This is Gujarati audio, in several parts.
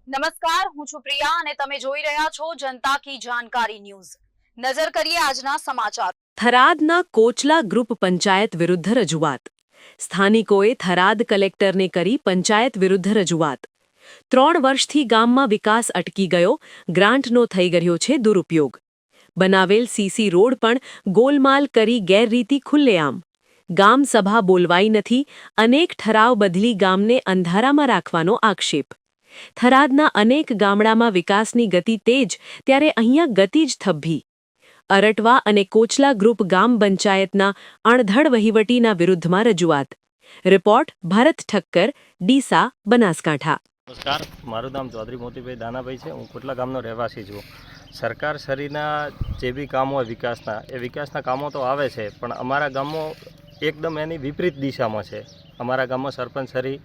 નમસ્કાર, હું છું પ્રિયા અને તમે જોઈ રહ્યા છો જનતા કી જાણકારી ન્યૂઝ। નજર કરીએ આજના સમાચાર। થરાદના કોચલા ગ્રુપ પંચાયત વિરુદ્ધ રજૂઆત। સ્થાનિકોએ થરાદ કલેક્ટરને કરી પંચાયત વિરુદ્ધ રજૂઆત। 3 વર્ષથી ગામમાં વિકાસ અટકી ગયો, ગ્રાન્ટનો થઈ ગયો છે દુરુપયોગ। બનાવેલ સીસી રોડ પણ ગોલમાલ કરી ગેરરીતિ ખુલ્લેઆમ। ગામ સભા બોલવાઈ નથી, અનેક ઠરાવ બદલી ગામને અંધારામાં રાખવાનો આક્ષેપ। થરાદના અનેક ગામડામાં વિકાસની ગતિ તેજ, ત્યારે અહીંયા ગતિ જ થબ્બી। અરટવા અને કોચલા ગ્રુપ ગામ પંચાયતના અણધડ વહીવટીના વિરુદ્ધમાં રજૂઆત। રિપોર્ટ ભરત ઠક્કર, ડીસા, બનાસકાંઠા। નમસ્કાર, મારું નામ ચૌધરી મોતીભાઈ દાનાભાઈ છે। હું કોટલા ગામનો રહેવાસી છું। સરકાર શ્રીના જે બી કામો હોય વિકાસના કામો તો આવે છે, પણ અમારા ગામમાં એકદમ એની વિપરીત દિશામાં છે। અમારા ગામમાં સરપંચ શ્રી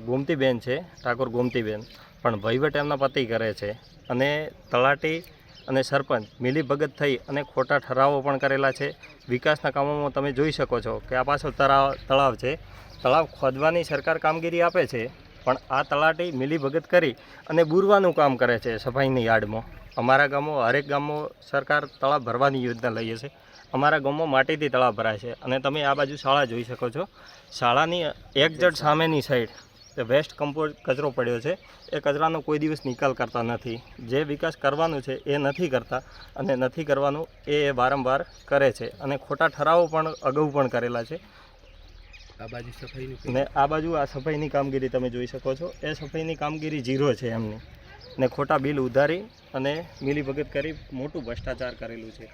ગોમતીબેન છે, ઠાકોર ગોમતીબેન, પણ વહીવટ એમના પતિ કરે છે અને તલાટી અને સરપંચ મિલીભગત થઈ અને ખોટા ઠરાવો પણ કરેલા છે। વિકાસના કામોમાં તમે જોઈ શકો છો કે આ પાછળ તળાવ છે, તળાવ ખોદવાની સરકાર કામગીરી આપે છે, પણ આ તલાટી મિલીભગત કરી અને બૂરવાનું કામ કરે છે સફાઈની યાર્ડમાં। અમારા ગામમાં હરેક ગામમાં સરકાર તળાવ ભરવાની યોજના લઈએ છે। અમારા ગામમાં માટીથી તળાવ ભરાય છે અને તમે આ બાજુ શાળા જોઈ શકો છો। શાળાની એક્ઝેક્ટ સામેની સાઈડ વેસ્ટ કમ્પોઝ કચરો પડ્યો છે। એ કચરાનો કોઈ દિવસ નિકાલ કરતા નથી। જે વિકાસ કરવાનું છે એ નથી કરતા અને નથી કરવાનું એ વારંવાર કરે છે અને ખોટા ઠરાવો પણ અગાઉ પણ કરેલા છે। આ બાજુ આ સફાઈની કામગીરી તમે જોઈ શકો છો। એ સફાઈની કામગીરી ઝીરો છે એમની, ને ખોટા બિલ ઉધારી અને મિલીભગત કરી મોટું ભ્રષ્ટાચાર કરેલું છે।